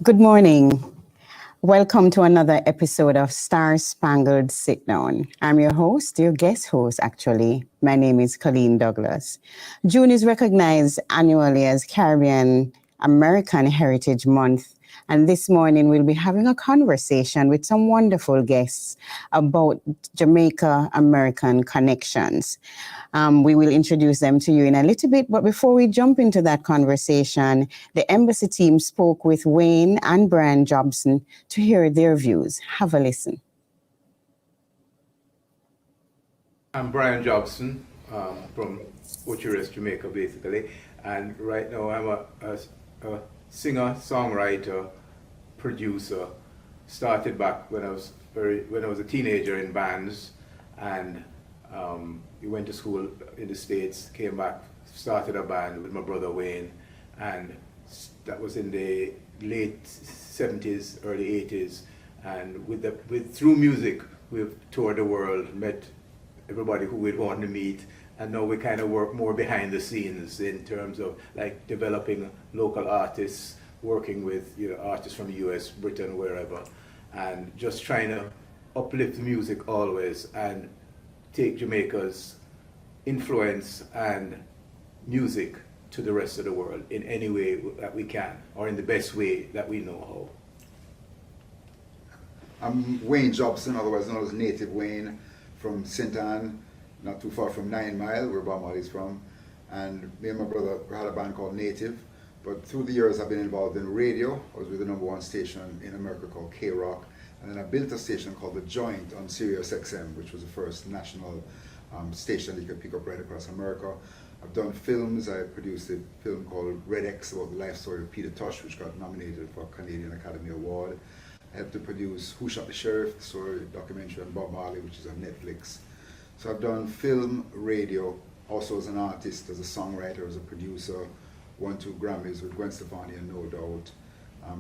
Good morning. Welcome to another episode of Star Spangled Sit-Down. I'm your host, your guest host, actually. My name is Coleen Douglas. June is recognized annually as Caribbean American Heritage Month. And this morning, we'll be having a conversation with some wonderful guests about Jamaica American connections. We will introduce them to you in a little bit, but before we jump into that conversation, the embassy team spoke with Wayne and Brian Jobson to hear their views. Have a listen. I'm Brian Jobson from Bucharest, Jamaica, basically, and right now I'm a singer, songwriter, producer. Started back when I was a teenager in bands, and we went to school in the States, came back, started a band with my brother Wayne, and that was in the late 70s, early 80s, and through music we've toured the world, met everybody who we'd want to meet, and now we kind of work more behind the scenes in terms of like developing local artists, working with artists from the US, Britain, wherever, and just trying to uplift music always and take Jamaica's influence and music to the rest of the world in any way that we can, or in the best way that we know how. I'm Wayne Jobson, otherwise known as Native Wayne, from St. Anne, not too far from 9 Mile, where Bob Marley's from. And me and my brother had a band called Native, but through the years I've been involved in radio. I was with the #1 station in America called K-Rock, and then I built a station called The Joint on Sirius XM, which was the first national station that you could pick up right across America. I've done films. I produced a film called Red X about the life story of Peter Tosh, which got nominated for a Canadian Academy Award. I helped to produce Who Shot the Sheriff, the story documentary on Bob Marley, which is on Netflix. So I've done film, radio, also as an artist, as a songwriter, as a producer, won 2 Grammys with Gwen Stefani and No Doubt.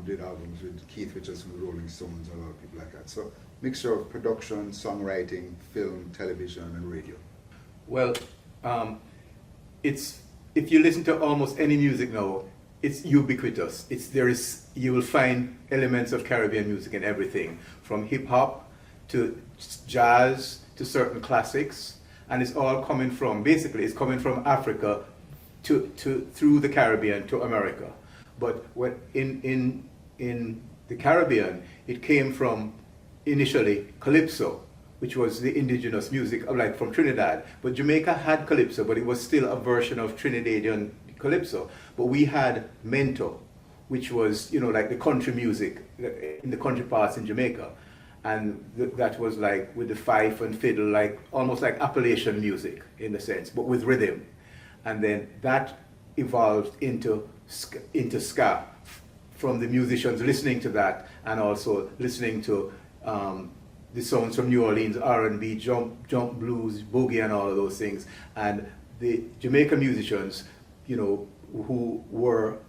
Did albums with Keith Richards from the Rolling Stones, and a lot of people like that. So mixture of production, songwriting, film, television, and radio. Well, if you listen to almost any music now, it's ubiquitous. You will find elements of Caribbean music in everything, from hip hop to jazz to certain classics, and it's all coming from Africa through the Caribbean to America. But when in the Caribbean, it came from initially calypso, which was the indigenous music, like from Trinidad. But Jamaica had calypso, but it was still a version of Trinidadian calypso. But we had mento, which was like the country music in the country parts in Jamaica, and that was like with the fife and fiddle, like almost like Appalachian music in a sense, but with rhythm. And then that evolved into ska, from the musicians listening to that, and also listening to the sounds from New Orleans, R&B, jump blues, boogie, and all of those things. And the Jamaican musicians, who were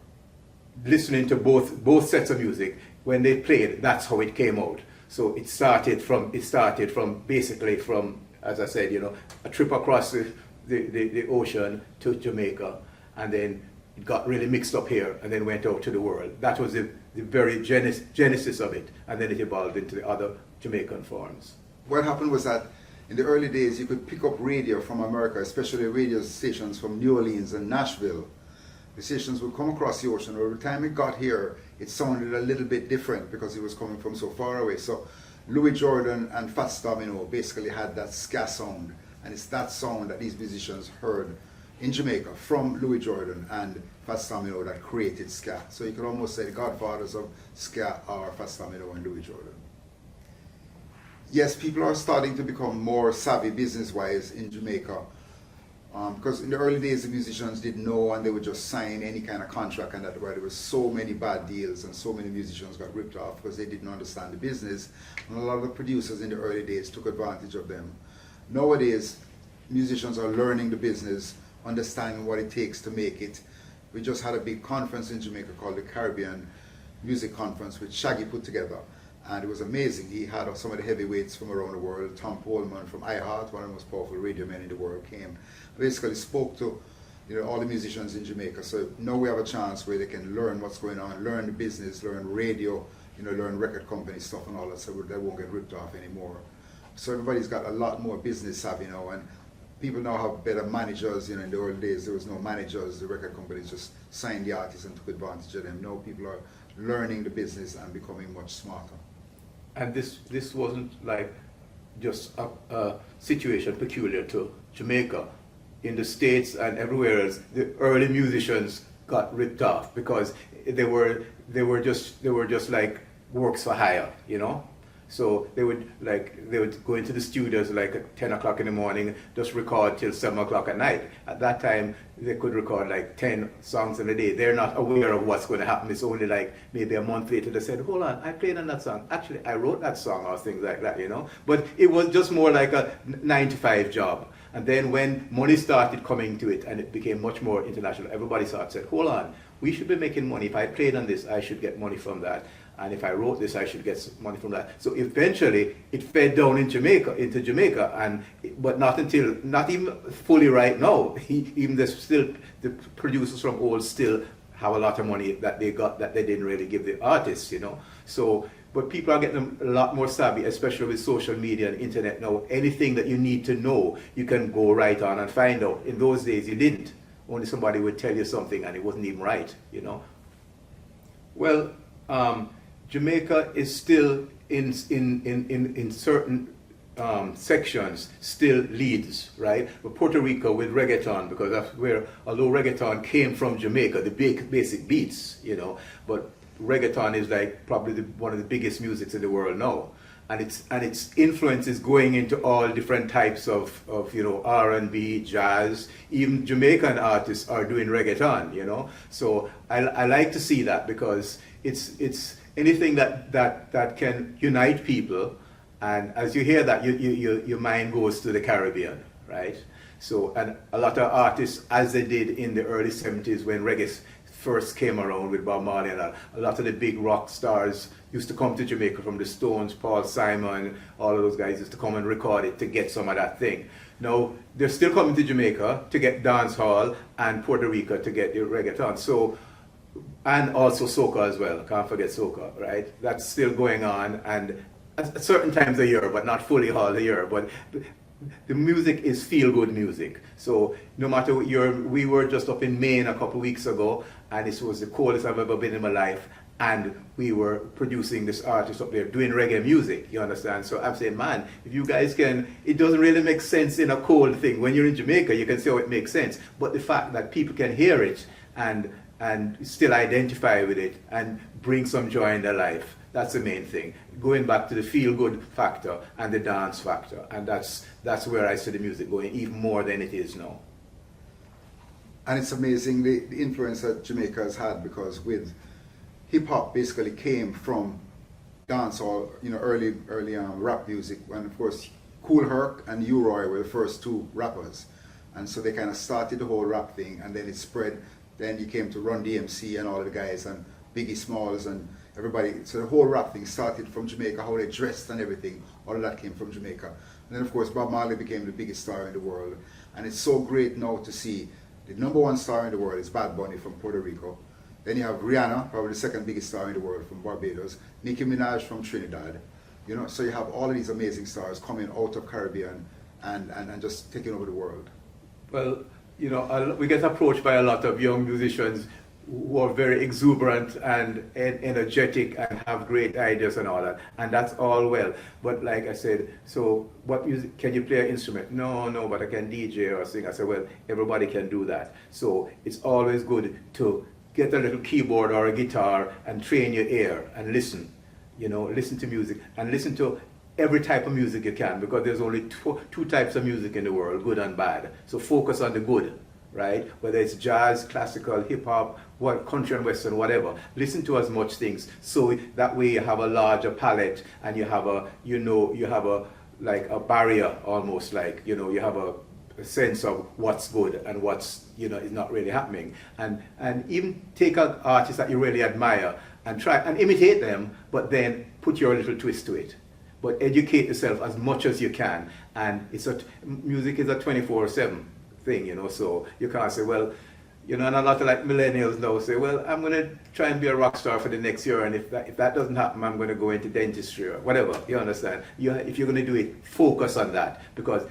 listening to both sets of music, when they played, that's how it came out. So it started from basically from, as I said, a trip across the ocean to Jamaica, and then it got really mixed up here, and then went out to the world. That was the very genesis of it, and then it evolved into the other Jamaican forms. What happened was that in the early days you could pick up radio from America, especially radio stations from New Orleans and Nashville. The stations would come across the ocean. Over the time it got here, it sounded a little bit different because it was coming from so far away. So Louis Jordan and Fats Domino basically had that ska sound, and it's that sound that these musicians heard in Jamaica from Louis Jordan and Fats Domino that created ska. So you could almost say the godfathers of ska are Fats Domino and Louis Jordan. Yes, people are starting to become more savvy business-wise in Jamaica, because in the early days the musicians didn't know, and they would just sign any kind of contract, and that's why there were so many bad deals and so many musicians got ripped off because they didn't understand the business, and a lot of the producers in the early days took advantage of them. Nowadays, musicians are learning the business, understanding what it takes to make it. We just had a big conference in Jamaica called the Caribbean Music Conference, which Shaggy put together. And it was amazing. He had some of the heavyweights from around the world. Tom Poleman from iHeart, one of the most powerful radio men in the world, came. Basically spoke to all the musicians in Jamaica. So now we have a chance where they can learn what's going on, learn the business, learn radio, learn record company stuff and all that, so they won't get ripped off anymore. So everybody's got a lot more business savvy now, and people now have better managers. In the old days there was no managers, the record companies just signed the artists and took advantage of them. Now people are learning the business and becoming much smarter. And this wasn't like just a situation peculiar to Jamaica. In the States and everywhere else, the early musicians got ripped off because they were just like works for hire, So they would go into the studios like at 10 o'clock in the morning, just record till 7 o'clock at night. At that time, they could record like 10 songs in a day. They're not aware of what's going to happen. It's only like maybe a month later they said, hold on, I played on that song. Actually, I wrote that song or things like that, But it was just more like a 9-to-5 job. And then when money started coming to it and it became much more international, everybody said, hold on, we should be making money. If I played on this, I should get money from that. And if I wrote this, I should get some money from that. So eventually, it fed down into Jamaica, but not even fully right now. Even the producers from old still have a lot of money that they got that they didn't really give the artists, So, but people are getting a lot more savvy, especially with social media and internet now. Anything that you need to know, you can go right on and find out. In those days, you didn't. Only somebody would tell you something and it wasn't even right, Well, Jamaica is still in certain sections still leads, right? But Puerto Rico with reggaeton, because that's where, although reggaeton came from Jamaica, the basic beats, but reggaeton is like probably one of the biggest musics in the world now. And its influence is going into all different types of R&B, jazz. Even Jamaican artists are doing reggaeton, So I like to see that because it's anything that can unite people. And as you hear that, your mind goes to the Caribbean, right? So, and a lot of artists, as they did in the early 70s when reggae first came around with Bob Marley and a lot of the big rock stars used to come to Jamaica from the Stones, Paul Simon, all of those guys used to come and record it to get some of that thing. Now, they're still coming to Jamaica to get dancehall and Puerto Rico to get the reggaeton. So, and also soca as well, can't forget soca, right? That's still going on, and at certain times of year, but not fully all the year. But the music is feel-good music. So no matter what we were just up in Maine a couple of weeks ago, and this was the coldest I've ever been in my life, and we were producing this artist up there doing reggae music, you understand? So I'm saying, man, if you guys can, it doesn't really make sense in a cold thing. When you're in Jamaica, you can see how it makes sense. But the fact that people can hear it and still identify with it and bring some joy in their life, that's the main thing. Going back to the feel-good factor and the dance factor. And that's where I see the music going even more than it is now. And it's amazing the influence that Jamaica has had, because with hip-hop basically came from dancehall, early rap music. And of course, Kool Herc and U-Roy were the first two rappers. And so they kind of started the whole rap thing, and then it spread. Then you came to Run DMC and all of the guys, and Biggie Smalls and everybody. So the whole rap thing started from Jamaica, how they dressed and everything. All of that came from Jamaica. And then of course Bob Marley became the biggest star in the world. And it's so great now to see the #1 star in the world is Bad Bunny from Puerto Rico. Then you have Rihanna, probably the second biggest star in the world, from Barbados. Nicki Minaj from Trinidad. So you have all of these amazing stars coming out of Caribbean and just taking over the world. Well, we get approached by a lot of young musicians who are very exuberant and energetic and have great ideas and all that, and that's all well. But like I said, so what music, can you play an instrument? No, but I can DJ or sing. I said, well, everybody can do that. So it's always good to get a little keyboard or a guitar and train your ear and listen. Listen to music and listen to every type of music you can, because there's only two types of music in the world, good and bad. So focus on the good, right? Whether it's jazz, classical, hip hop, country and western, whatever. Listen to as much things, so that way you have a larger palette and you have like a barrier almost, like you have a sense of what's good and what's is not really happening, and even take out artists that you really admire and try and imitate them, but then put your little twist to it. But educate yourself as much as you can, and music is a 24/7 thing, you know. So you can't say, well, you know, and a lot of like millennials now say, well, I'm going to try and be a rock star for the next year, and if that doesn't happen, I'm going to go into dentistry or whatever. You understand? If you're going to do it, focus on that, because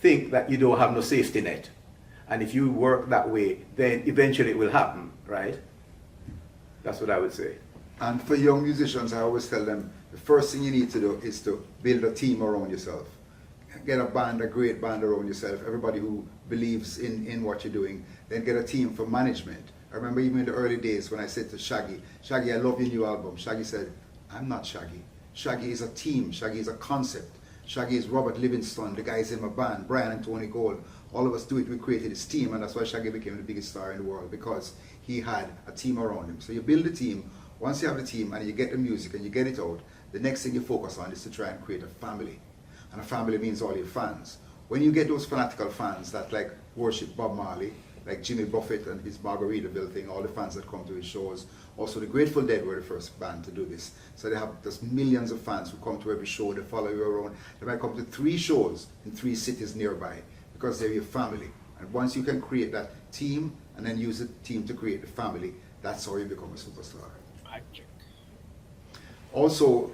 think that you don't have no safety net. And if you work that way, then eventually it will happen, right? That's what I would say. And for young musicians, I always tell them, the first thing you need to do is to build a team around yourself. Get a band, a great band around yourself, everybody who believes in what you're doing. Then get a team for management. I remember even in the early days when I said to Shaggy, Shaggy, I love your new album. Shaggy said, I'm not Shaggy. Shaggy is a team. Shaggy is a concept. Shaggy is Robert Livingston, the guys in my band, Brian and Tony Gold. All of us do it, we created this team, and that's why Shaggy became the biggest star in the world, because he had a team around him. So you build a team. Once you have the team and you get the music and you get it out, the next thing you focus on is to try and create a family. And a family means all your fans. When you get those fanatical fans that like worship Bob Marley, like Jimmy Buffett and his Margaritaville thing, all the fans that come to his shows. Also the Grateful Dead were the first band to do this. So they have just millions of fans who come to every show, they follow you around. They might come to 3 shows in 3 cities nearby because they're your family. And once you can create that team and then use the team to create the family, that's how you become a superstar. Also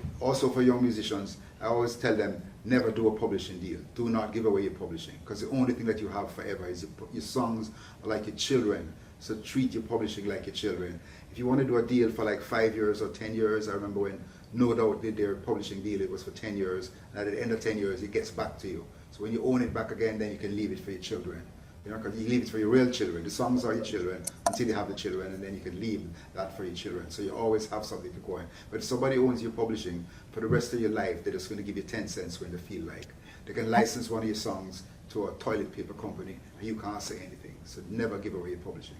for young musicians, I always tell them, never do a publishing deal. Do not give away your publishing, because the only thing that you have forever is your songs are like your children. So treat your publishing like your children. If you want to do a deal for like 5 years or 10 years, I remember when No Doubt did their publishing deal, it was for 10 years, and at the end of 10 years, it gets back to you. So when you own it back again, then you can leave it for your children. You know, because you leave it for your real children. The songs are your children until you have the children, and then you can leave that for your children. So you always have something to go in. But if somebody owns your publishing, for the rest of your life, they're just going to give you 10 cents when they feel like. They can license one of your songs to a toilet paper company, and you can't say anything. So never give away your publishing.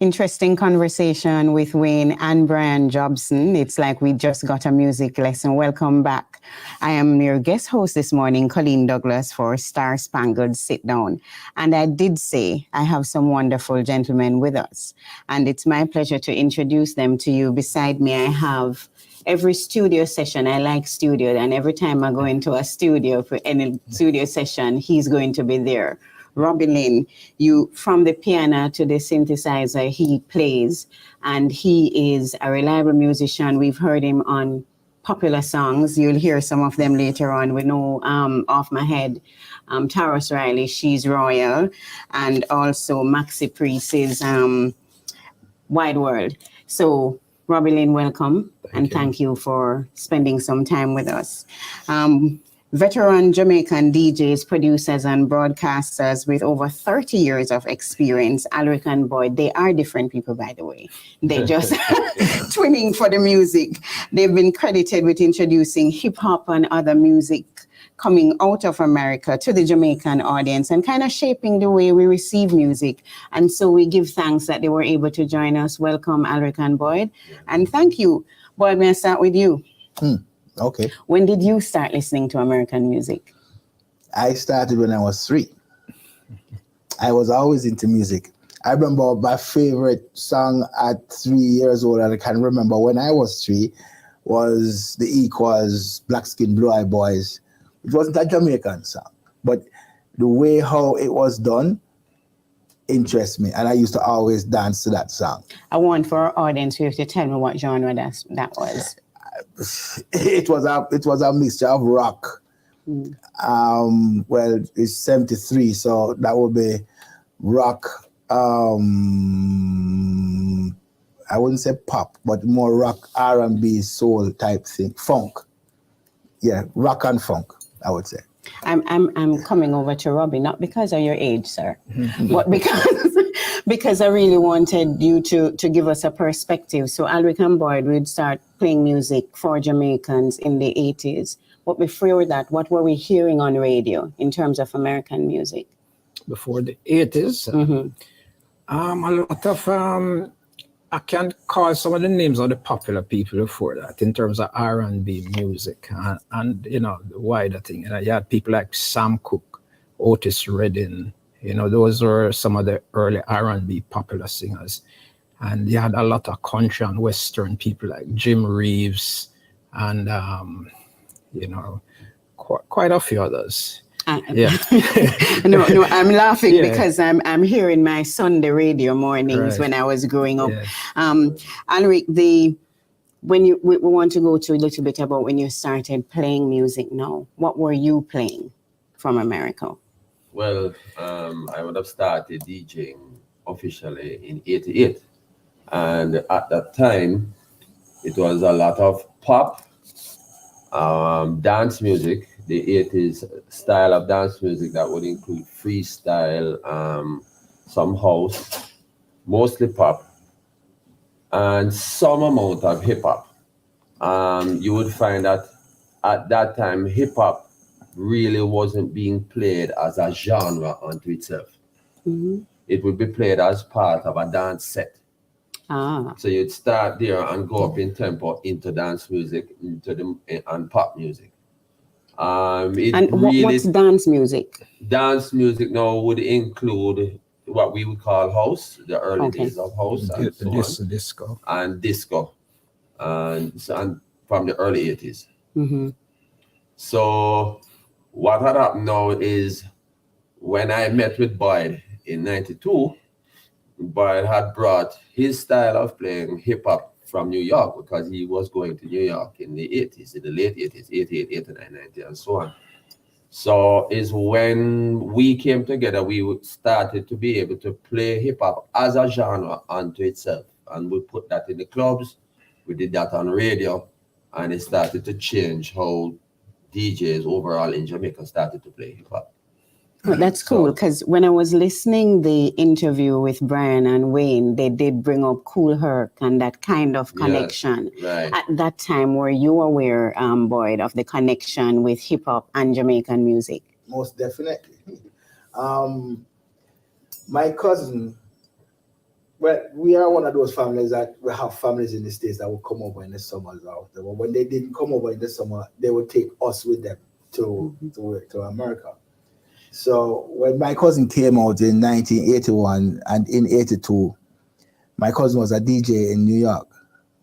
Interesting conversation with Wayne and Brian Jobson. It's like we just got a music lesson. Welcome back. I am your guest host this morning, Coleen Douglas, for Star Spangled Sit-Down. And I did say I have some wonderful gentlemen with us. And it's my pleasure to introduce them to you. Beside me, I have every studio session. I like studio. And every time I go into a studio for any studio session, he's going to be there. Robbie, you from the piano to the synthesizer, he plays, and he is a reliable musician. We've heard him on popular songs. You'll hear some of them later on. We know off my head, Taurus Riley, She's Royal, and also Maxi Priest's Wide World. So, Robbie, welcome, and thank you for spending some time with us. Veteran Jamaican DJs, producers, and broadcasters with over 30 years of experience, Alric and Boyd, they are different people, by the way. They're just twinning for the music. They've been credited with introducing hip-hop and other music coming out of America to the Jamaican audience and kind of shaping the way we receive music. And so we give thanks that they were able to join us. Welcome, Alric and Boyd. And thank you. Boyd, may I start with you? Okay. When did you start listening to American music? I started when I was 3. I was always into music. I remember my favorite song at 3 years old, and I can remember when I was 3, was the Equals Black Skin Blue Eye Boys. It wasn't a Jamaican song, but the way how it was done interests me, and I used to always dance to that song. I want for our audience, you have to tell me what genre that was. It was a mixture of rock. Well, it's 73, so that would be rock. I wouldn't say pop, but more rock, R&B, soul type thing, funk. Yeah, rock and funk, I would say. I'm coming over to Robbie, not because of your age, sir, but because I really wanted you to give us a perspective. So Alric and Boyd would start playing music for Jamaicans in the 80s. But before that, what were we hearing on radio in terms of American music? Before the 80s? A lot of, I can't call some of the names of the popular people before that in terms of R&B music and you know, the wider thing. You know, you had people like Sam Cooke, Otis Redding, you know, those were some of the early R&B popular singers. And you had a lot of country and Western people like Jim Reeves and, you know, quite a few others. Yeah. No, I'm laughing Yeah. because I'm hearing my Sunday radio mornings Right. when I was growing up. Yes. Alric, we want to go to a little bit about when you started playing music now. What were you playing from America? Well, I would have started DJing officially in '88. And at that time, it was a lot of pop, dance music, the '80s style of dance music that would include freestyle, some house, mostly pop, and some amount of hip hop. You would find that at that time, hip hop really wasn't being played as a genre unto itself. Mm-hmm. It would be played as part of a dance set. Ah. So you'd start there and go up in tempo into dance music, and pop music. What's dance music? Dance music now would include what we would call house, the early days of house, and so on, Disco. and disco, and from the early '80s. Mm-hmm. So what had happened now is when I met with Boyd in '92, Boyd had brought his style of playing hip hop from New York because he was going to New York in the '80s, in the late '80s, '88, '89, '90, and so on. So is when we came together, we started to be able to play hip hop as a genre unto itself. And we put that in the clubs, we did that on radio, and it started to change how DJs overall in Jamaica started to play hip hop. Oh, that's cool, because when I was listening the interview with Brian and Wayne, they did bring up Kool Herc and that kind of connection. Yes, right. At that time, were you aware, Boyd, of the connection with hip hop and Jamaican music? Most definitely. My cousin, well, we are one of those families that we have families in the States that would come over in the summers out there. But when they didn't come over in the summer, they would take us with them to America. So when my cousin came out in 1981 and in '82, my cousin was a DJ in New York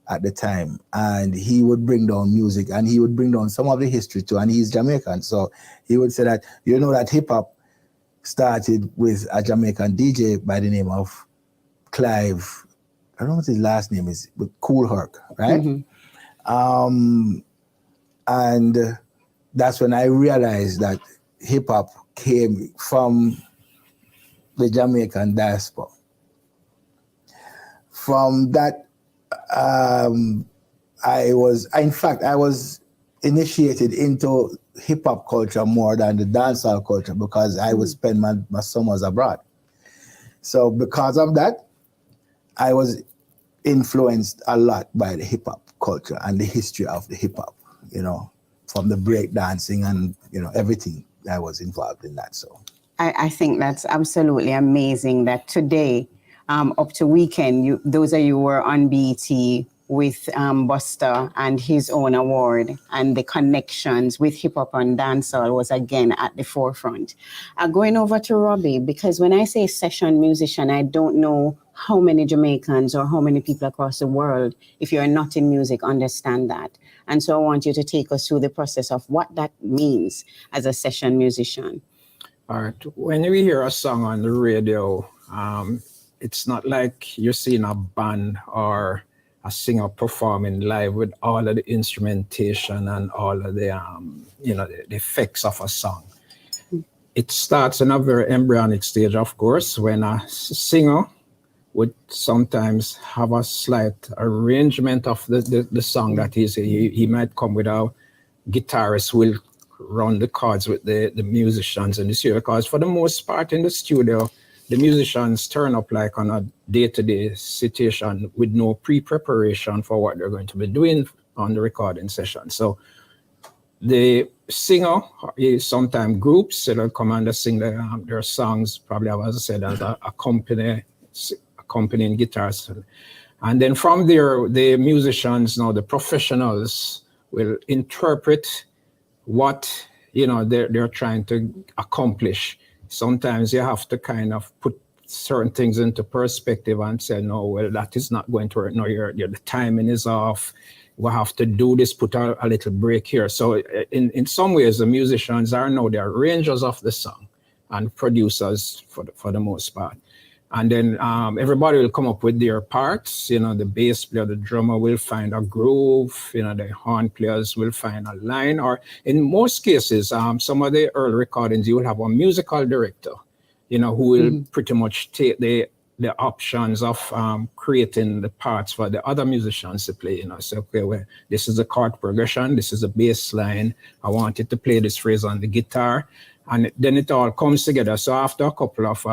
at the time, and he would bring down music and he would bring down some of the history too, and he's Jamaican. So he would say that, you know, that hip hop started with a Jamaican DJ by the name of Clive, I don't know what his last name is, but Kool Herc, right? Mm-hmm. And that's when I realized that hip hop came from the Jamaican diaspora. From that, I was initiated into hip hop culture more than the dancehall culture because I would spend my summers abroad. So because of that, I was influenced a lot by the hip hop culture and the history of the hip hop, you know, from the break dancing and, you know, everything. I was involved in that. So I think that's absolutely amazing that today, up to weekend, those of you who were on BET with Buster and his own award, and the connections with hip hop and dancehall was again at the forefront. Going over to Robbie, because when I say session musician, I don't know how many Jamaicans or how many people across the world, if you're not in music, understand that. And so I want you to take us through the process of what that means as a session musician. All right. When we hear a song on the radio, it's not like you're seeing a band or a singer performing live with all of the instrumentation and all of the, the effects of a song. It starts in a very embryonic stage, of course, when a singer would sometimes have a slight arrangement of the song that he might come with a guitarist who will run the chords with the musicians in the studio. Because for the most part in the studio, the musicians turn up like on a day-to-day situation with no pre-preparation for what they're going to be doing on the recording session. So the singer is sometimes groups, so they'll come and sing their songs, probably, as I said, as a accompanying guitars. And then from there, the musicians, the professionals, will interpret what they're trying to accomplish. Sometimes you have to kind of put certain things into perspective and say, no, well, that is not going to work. No, the timing is off. we have to do this, put a little break here. So in some ways, the musicians are now the arrangers of the song and producers for the most part. And then everybody will come up with their parts. You know, the bass player, the drummer will find a groove. You know, the horn players will find a line. Or in most cases, some of the early recordings, you will have a musical director, you know, who will pretty much take the options of creating the parts for the other musicians to play. You know, so okay, well, this is a chord progression, this is a bass line. I want it to play this phrase on the guitar, and then it all comes together. So after a couple of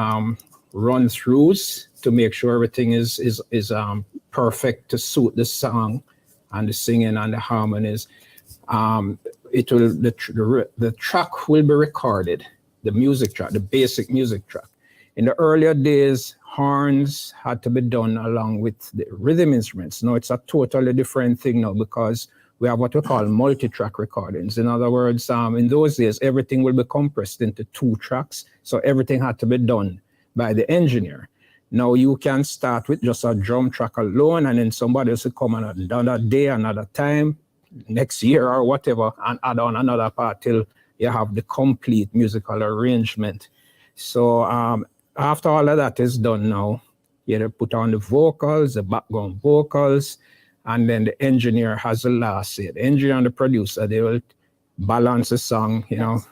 run-throughs to make sure everything is perfect to suit the song and the singing and the harmonies, the track will be recorded, the music track, the basic music track. In the earlier days, horns had to be done along with the rhythm instruments. Now it's a totally different thing now because we have what we call multi-track recordings. In other words, in those days, everything will be compressed into 2 tracks. So everything had to be done by the engineer. Now you can start with just a drum track alone, and then somebody else will come on another day, another time, next year or whatever, and add on another part till you have the complete musical arrangement. So after all of that is done now, you put on the vocals, the background vocals, and then the engineer has the last say. The engineer and the producer, they will balance the song, you know.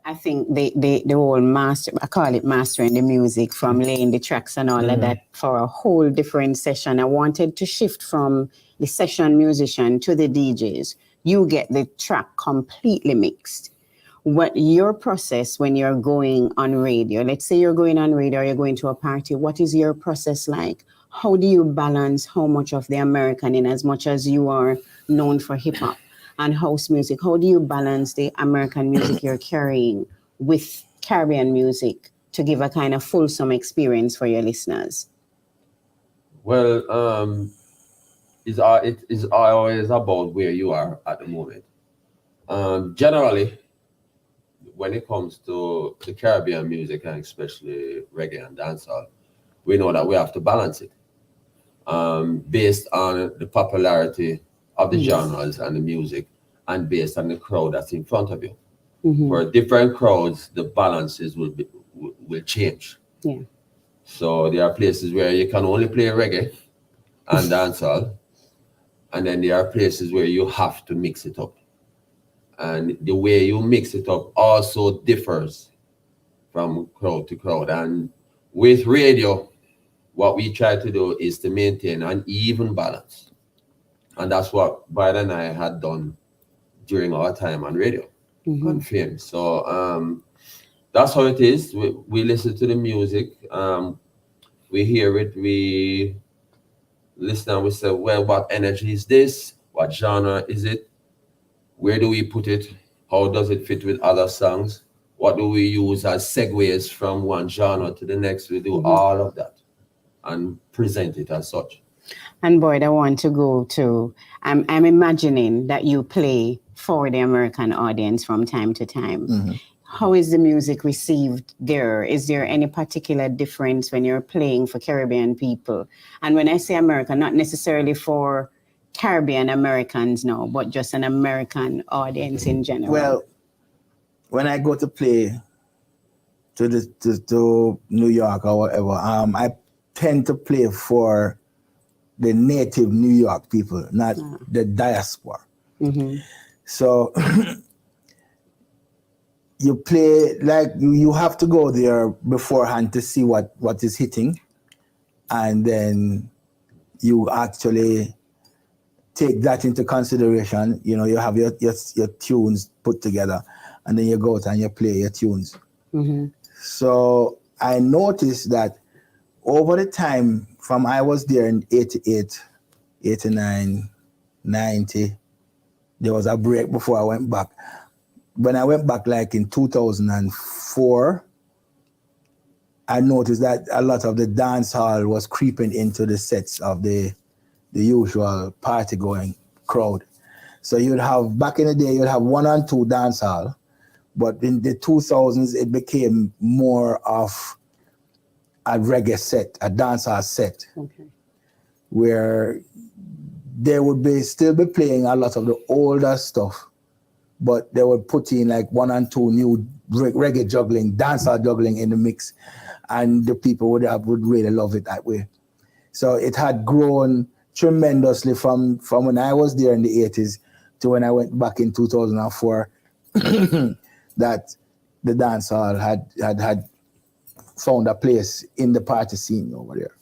I think the whole master, I call it mastering the music, from laying the tracks and all of that for a whole different session. I wanted to shift from the session musician to the DJs. You get the track completely mixed. What your process when you're going on radio, let's say you're going on radio or you're going to a party, what is your process like? How do you balance how much of the American, in as much as you are known for hip hop and house music, how do you balance the American music you're carrying with Caribbean music to give a kind of fulsome experience for your listeners? Well, it is always about where you are at the moment. Generally, when it comes to the Caribbean music, and especially reggae and dancehall, we know that we have to balance it based on the popularity of the genres and the music, and based on the crowd that's in front of you. For different crowds, the balances will change. Yeah. So there are places where you can only play reggae and dancehall, and then there are places where you have to mix it up. And the way you mix it up also differs from crowd to crowd. And with radio, what we try to do is to maintain an even balance. And that's what Biden and I had done during our time on radio, on Fame. So that's how it is. We listen to the music, we hear it, we listen and we say, well, what energy is this? What genre is it? Where do we put it? How does it fit with other songs? What do we use as segues from one genre to the next? We do all of that and present it as such. And Boyd, I want to go to, I'm imagining that you play for the American audience from time to time. How is the music received there? Is there any particular difference when you're playing for Caribbean people? And when I say America, not necessarily for Caribbean Americans now, but just an American audience in general. Well, when I go to play to New York or whatever, I tend to play for the native New York people, not the diaspora. So you play like you have to go there beforehand to see what is hitting, and then you actually take that into consideration. You know, you have your tunes put together, and then you go out and you play your tunes. So I noticed that over the time from I was there in 88, 89, 90, there was a break before I went back. When I went back like in 2004, I noticed that a lot of the dance hall was creeping into the sets of the usual party going crowd. So you'd have, back in the day, you'd have 1 or 2 dance hall, but in the 2000s, it became more of a reggae set, a dance hall set, where they would still be playing a lot of the older stuff, but they would put in like 1 and 2 new reggae juggling, dancehall juggling in the mix, and the people would really love it that way. So it had grown tremendously from when I was there in the 80s to when I went back in 2004, that the dancehall had found a place in the party scene over there.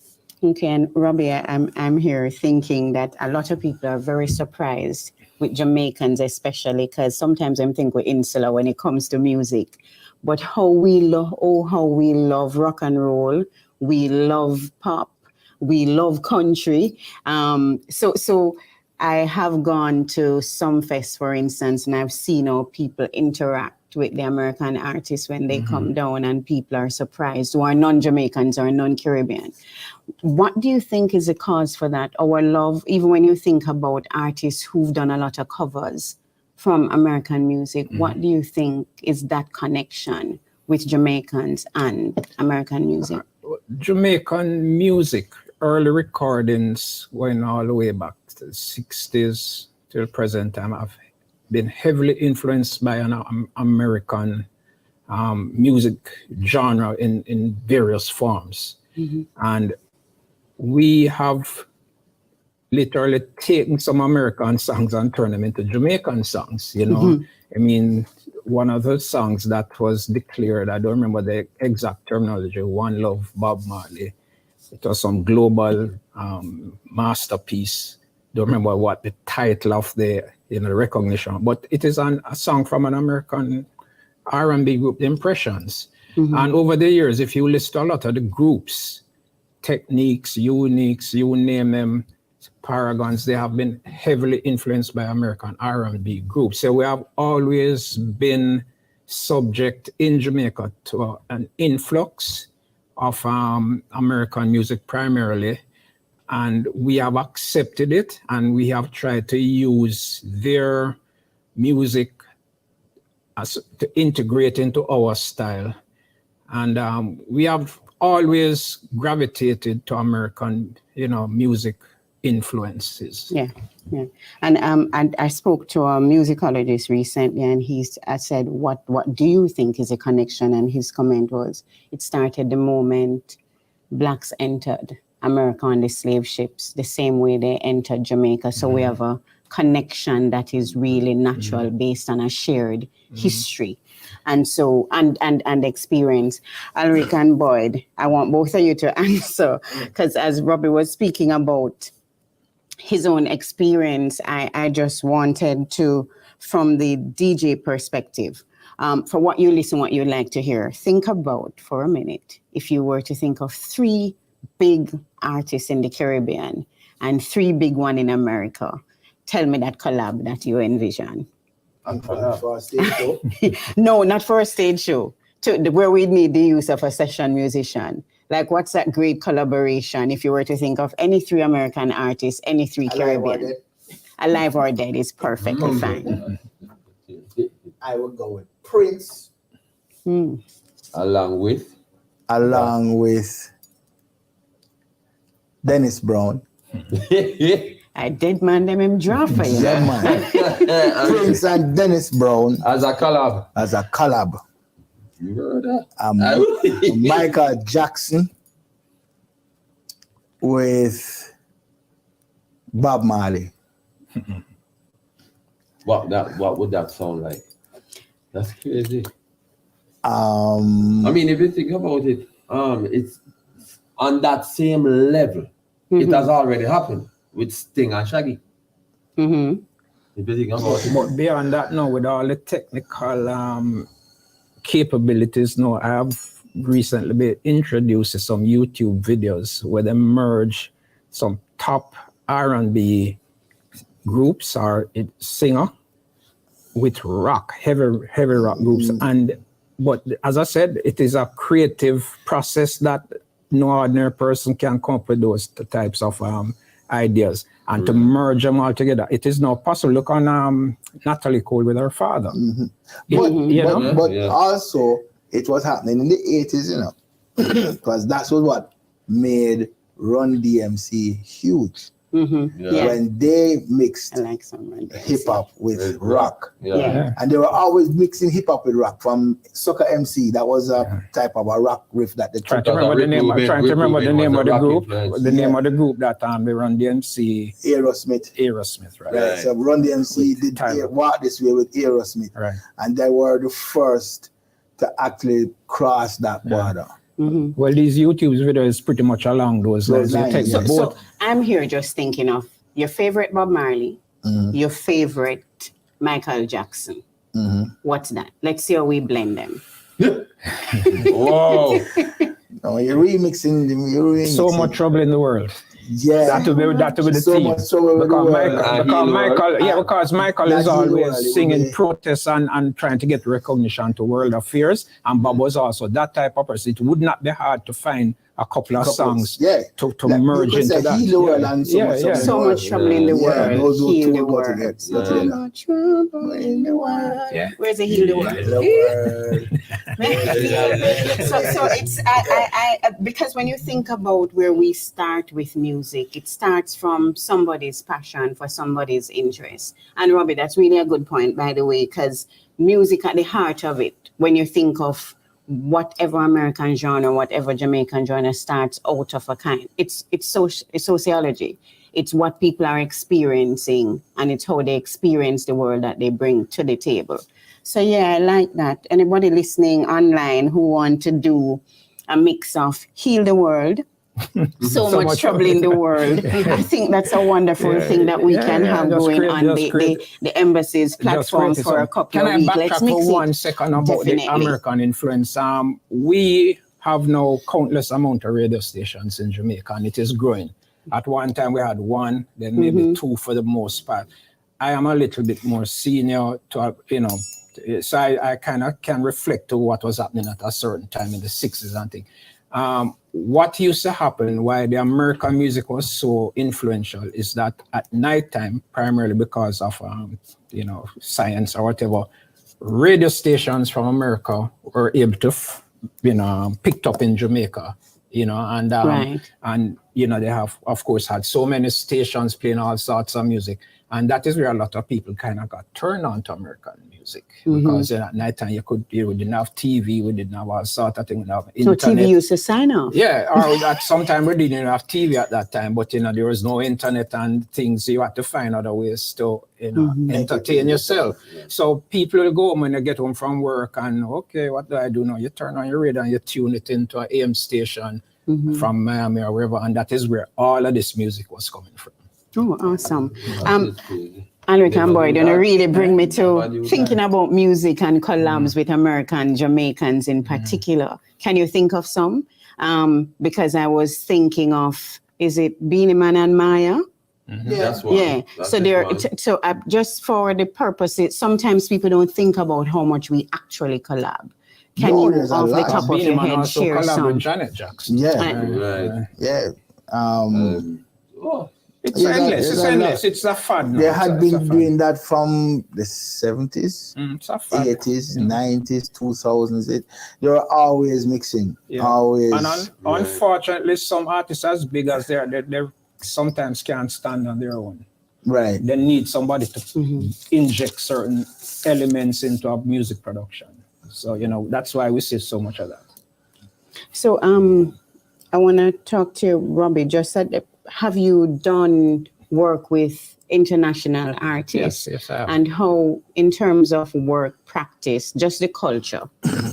Okay, and Robbie, I'm here thinking that a lot of people are very surprised with Jamaicans, especially because sometimes I think we're insular when it comes to music. But how we love rock and roll, we love pop, we love country. So I have gone to some fest, for instance, and I've seen how people interact with the American artists when they come down, and people are surprised who are non-Jamaicans or non-Caribbean. What do you think is the cause for that? Our love, even when you think about artists who've done a lot of covers from American music, what do you think is that connection with Jamaicans and American music? Jamaican music, early recordings going all the way back to the 60s to the present time have been heavily influenced by an American music genre in various forms. And we have literally taken some American songs and turned them into Jamaican songs, you know. I mean, one of the songs that was declared, I don't remember the exact terminology, One Love, Bob Marley. It was some global masterpiece. Don't remember what the title of the recognition, but it is a song from an American R&B group, The Impressions. And over the years, if you list a lot of the groups, Techniques, Uniques, you name them, Paragons, they have been heavily influenced by American R&B groups. So we have always been subject in Jamaica to an influx of American music primarily, and we have accepted it, and we have tried to use their music to integrate into our style. And we have always gravitated to American, music influences. Yeah. And I spoke to a musicologist recently, and I said, what do you think is a connection? And his comment was, it started the moment blacks entered America on the slave ships, the same way they entered Jamaica. So we have a connection that is really natural based on a shared history. And so, and experience. Alric and Boyd, I want both of you to answer, because as Robbie was speaking about his own experience, I just wanted to, from the DJ perspective, for what you listen, what you like to hear, think about for a minute, if you were to think of 3 big artists in the Caribbean and 3 big ones in America, tell me that collab that you envision. For a stage show? No, not for a stage show. Where we need the use of a session musician. Like, what's that great collaboration if you were to think of any 3 American artists, any 3 Caribbean? Alive or Dead is perfectly fine. I would go with Prince. Along with Dennis Brown. I did man them him draw for you. Yeah, man. Prince and Dennis Brown. as a collab. You heard that? Michael Jackson with Bob Marley. What would that sound like? That's crazy. I mean, if you think about it, it's on that same level. It has already happened with Sting and Shaggy. If you think about it. But beyond that, now, with all the technical capabilities, now, I have recently been introduced to some YouTube videos where they merge some top R&B groups or singer with rock, heavy rock groups. But as I said, it is a creative process that no ordinary person can come up with those types of ideas. And to merge them all together, it is not possible. Look on Natalie Cole with her father. But also, it was happening in the 80s, because that's what made Run DMC huge. Yeah. when they mixed I like some Run DMC. hip hop with rock. Yeah. And they were always mixing hip hop with rock. From Sucker MC, that was a type of a rock riff that they Trying took. to remember the name. Rick Trying to remember the Rubin name was of a the rock group. influence. The name of the group that they Run DMC. Aerosmith. Right? Right. So Run DMC did Tyler. Walk This Way with Aerosmith. Right. And they were the first to actually cross that border. Well, these YouTube videos pretty much along those lines. They take yeah. the So both. I'm here just thinking of your favorite Bob Marley, your favorite Michael Jackson. What's that? Let's see how we blend them. Whoa. No, you're remixing them. So much trouble in the world. Yeah. That will be the So theme. much trouble with the world. Because Michael Not is heal the always world, it singing would be- protests and trying to get recognition to world affairs. And Bob was also that type of person. It would not be hard to find a couple of songs to Like, merge you could into say that. Heal the world and so much trouble in the So world. much trouble in the world. Those Heal two the go world. together. So much trouble in the world. Yeah. Where's the heal the world? The world. So it's I because when you think about where we start with music, it starts from somebody's passion for somebody's interest. And Robbie, that's really a good point, by the way, because music at the heart of it, when you think of whatever American genre, whatever Jamaican genre starts out of a kind, it's sociology. It's what people are experiencing, and it's how they experience the world that they bring to the table. So yeah, I like that. Anybody listening online who want to do a mix of Heal the World, so much trouble in the world, I think that's a wonderful thing that we can have going on the embassy's platform for a couple of weeks. Can I backtrack for 1 second about the American influence? We have now countless amount of radio stations in Jamaica, and it is growing. At one time we had one, then maybe two for the most part. I am a little bit more senior so I kind of can reflect to what was happening at a certain time in the 60s and things. What used to happen, why the American music was so influential, is that at nighttime, primarily because of science or whatever, radio stations from America were able to picked up in Jamaica, and they have, of course, had so many stations playing all sorts of music, and that is where a lot of people kind of got turned on to American music, because at night time we didn't have TV, we didn't have all sorts of things. So TV used to sign off. Yeah, or at some time we didn't have TV at that time, but there was no internet and things. You had to find other ways to entertain yourself. So people will go home when they get home from work and okay, what do I do now? You turn on your radio and you tune it into an AM station from Miami or wherever, and that is where all of this music was coming from. Oh, awesome. Alric and Boyd, really bring me to thinking about music and collabs with American Jamaicans in particular. Can you think of some? Because I was thinking of, is it Beanie Man and Maya? That's one. Yeah. So just for the purposes, sometimes people don't think about how much we actually collab. Can you, off the top of your head, share some? With Janet Jackson. Right. Yeah. It's endless. It's endless. It's a fad now. They had been doing that from the 70s, it's a fad. 80s, 90s, 2000s. They were always mixing. Always. And unfortunately, some artists as big as they sometimes can't stand on their own. Right. They need somebody to inject certain elements into a music production. So, that's why we see so much of that. So I want to talk to Robbie. Just said, have you done work with international artists? Yes, I have. And how, in terms of work practice, just the culture,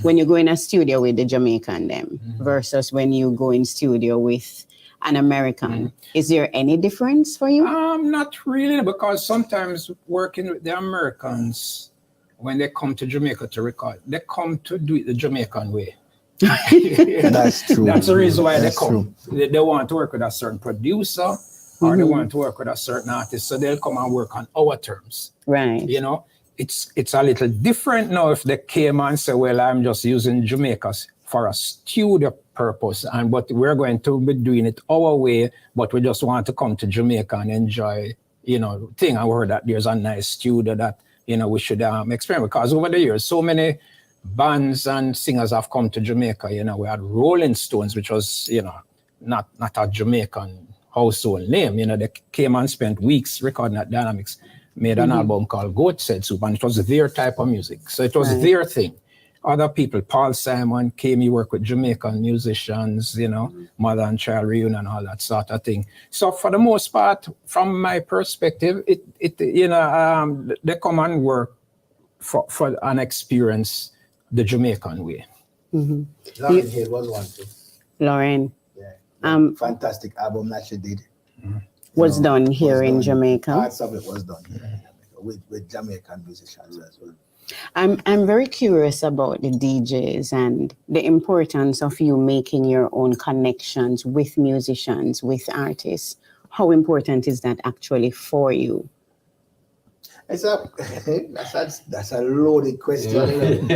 when you go in a studio with the Jamaican them versus when you go in studio with an American, is there any difference for you? Not really, because sometimes working with the Americans, when they come to Jamaica to record, they come to do it the Jamaican way. That's true. That's the reason why That's they come. They want to work with a certain producer or they want to work with a certain artist, so they'll come and work on our terms. Right. It's a little different now if they came and say, well, I'm just using Jamaica for a studio purpose, but we're going to be doing it our way, but we just want to come to Jamaica and enjoy, thing. I heard that there's a nice studio that, we should experiment, because over the years, so many bands and singers have come to Jamaica. We had Rolling Stones, which was, not a Jamaican household name. You know, they came and spent weeks recording at Dynamics, made an album called Goat Said Soup, and it was their type of music. So it was their thing. Other people, Paul Simon came, he worked with Jamaican musicians, you know, mother and child reunion, all that sort of thing. So for the most part, from my perspective, they come and work for an experience the Jamaican way. Lauren Hill was one too. Lauren. Yeah. Fantastic album that she did. Was done here in Jamaica. Parts of it was done here in Jamaica with Jamaican musicians as well. I'm very curious about the DJs and the importance of you making your own connections with musicians, with artists. How important is that actually for you? That's a loaded question.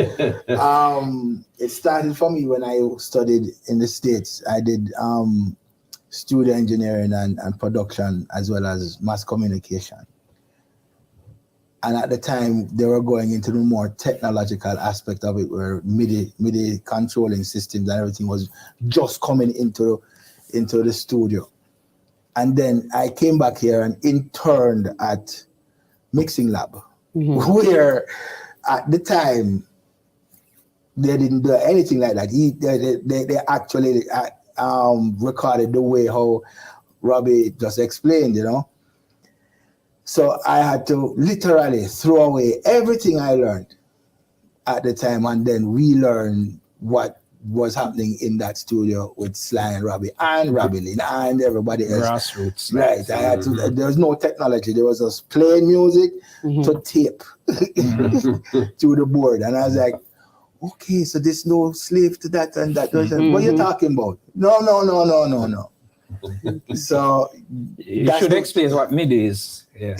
It started for me when I studied in the States. I did studio engineering and production as well as mass communication. And at the time, they were going into the more technological aspect of it, where MIDI controlling systems and everything was just coming into the studio. And then I came back here and interned at Mixing Lab, where at the time, they didn't do anything like that. They actually recorded the way how Robbie just explained, you know. So I had to literally throw away everything I learned at the time and then relearn what was happening in that studio with Sly and Robbie and Robbie Lynn and everybody else. Grassroots. Right. I had to, there was no technology. There was just playing music to tape to the board. And I was like, okay, so there's no slave to that and that. What are you talking about? No. So you should explain what MIDI is. Yeah.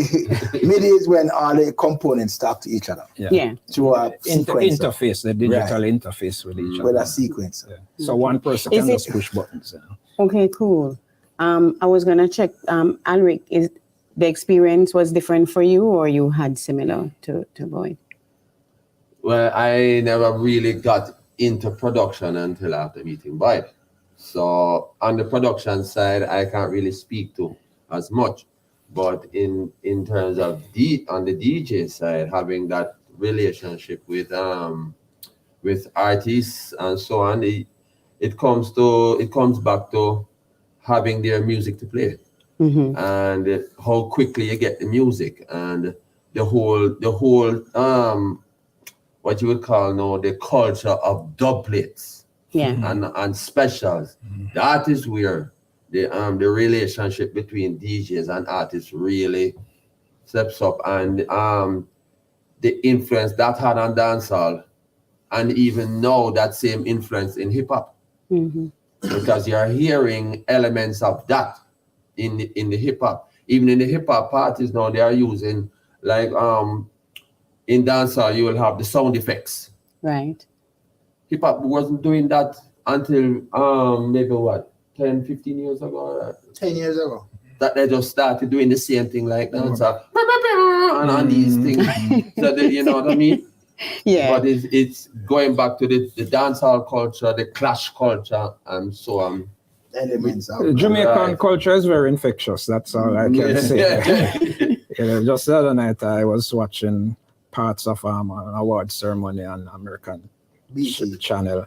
MIDI is when all the components talk to each other. Yeah. Through a sequencer. Interface, the digital interface with each other. With a sequencer. Yeah. So one person can just push buttons. You know? Okay, cool. I was gonna check. Alric, is the experience was different for you, or you had similar to Boyd? Well, I never really got into production until after meeting Boyd. So on the production side, I can't really speak to as much. But in terms of on the DJ side, having that relationship with artists and so on, it comes back to having their music to play, and how quickly you get the music and the whole what you would call now the culture of dub plates, and specials. That is where the relationship between DJs and artists really steps up, and the influence that had on dancehall, and even now that same influence in hip hop, because you're hearing elements of that in the hip hop. Even in the hip hop parties now, they are using, like in dancehall you will have the sound effects. Right. Hip hop wasn't doing that until maybe what? 10, 15 years ago? 10 years ago. That they just started doing the same thing like that. And on these things. So you know what I mean? Yeah. But it's going back to the dancehall culture, the clash culture, and so on. Elements of the Jamaican culture is very infectious. That's all I can say. Just the other night, I was watching parts of an award ceremony on American channel,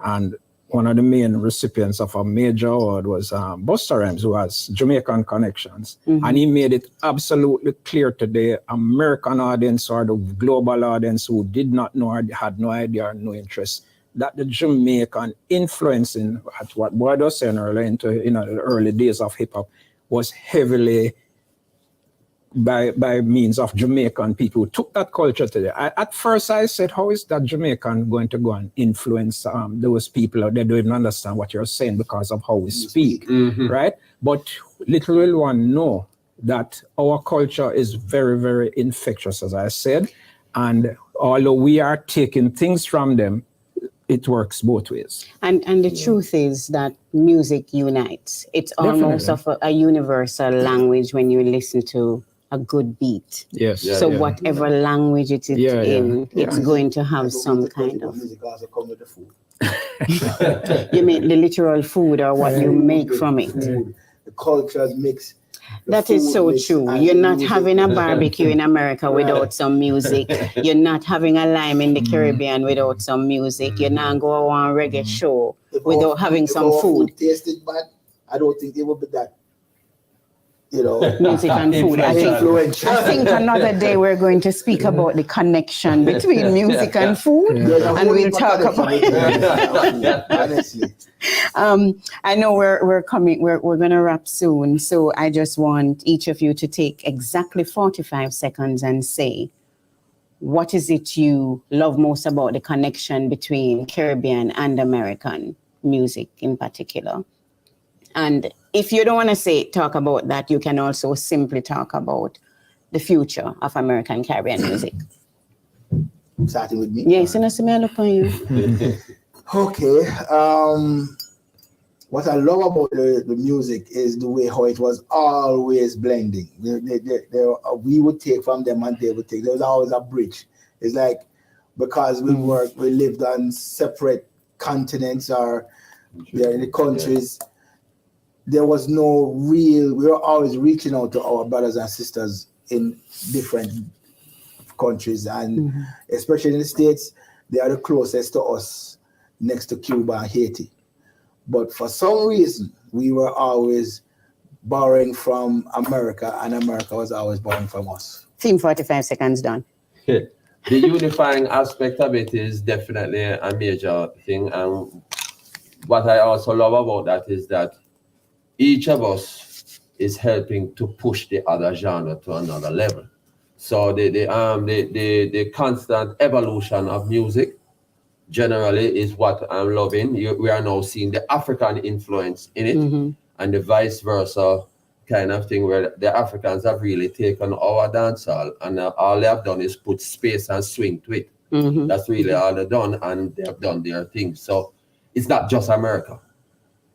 and one of the main recipients of a major award was Busta Rhymes, who has Jamaican connections. And he made it absolutely clear to the American audience or the global audience who did not know or had no idea or no interest, that the Jamaican influence in what Boyd was saying earlier into the early days of hip hop was heavily by means of Jamaican people who took that culture to there. At first I said, how is that Jamaican going to go and influence those people out there? They don't even understand what you're saying because of how we speak, right? But little will one know that our culture is very, very infectious, as I said. And although we are taking things from them, it works both ways. And the truth is that music unites. It's almost of a universal language when you listen to a good beat. Yes. So whatever language it is in, it's going to have some kind of. Music also come with the food. You mean the literal food or what you make from it? the cultures mix. That is so true. You're not having a barbecue in America without some music. You're not having a lime in the Caribbean without some music. You're not going on a reggae show without having some food. Tasted bad, I don't think it would be that. Music and food. I think another day we're going to speak about the connection between music and food, and we'll talk about it. Honestly. I know we're coming. We're going to wrap soon, so I just want each of you to take exactly 45 seconds and say, what is it you love most about the connection between Caribbean and American music in particular? And if you don't want to talk about that, you can also simply talk about the future of American Caribbean music. Starting with me? Yes, and I smell upon you. Okay. What I love about the music is the way how it was always blending. We would take from them and they would take. There was always a bridge. It's like, because we lived on separate continents or in the countries, there was no real, we were always reaching out to our brothers and sisters in different countries. And especially in the States, they are the closest to us next to Cuba and Haiti. But for some reason, we were always borrowing from America, and America was always borrowing from us. Team 45 seconds done. The unifying aspect of it is definitely a major thing. And what I also love about that is that each of us is helping to push the other genre to another level. So the constant evolution of music generally is what I'm loving. We are now seeing the African influence in it, and the vice versa kind of thing, where the Africans have really taken our dancehall and all they have done is put space and swing to it. That's really all they've done, and they have done their thing. So it's not just America,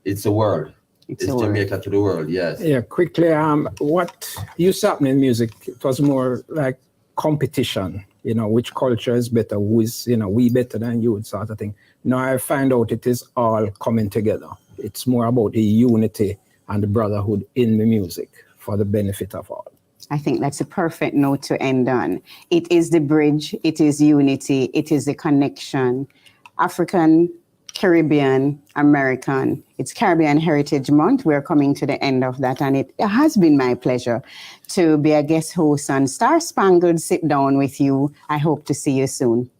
it's the world. It's Jamaica to the world, yes. Yeah, quickly, what used to happen in music, it was more like competition, which culture is better, who is, we better than you, sort of thing. Now I find out it is all coming together. It's more about the unity and the brotherhood in the music for the benefit of all. I think that's a perfect note to end on. It is the bridge, it is unity, it is the connection. African, Caribbean, American. It's Caribbean Heritage Month. We're coming to the end of that, and it has been my pleasure to be a guest host on Star Spangled Sit-Down with you. I hope to see you soon.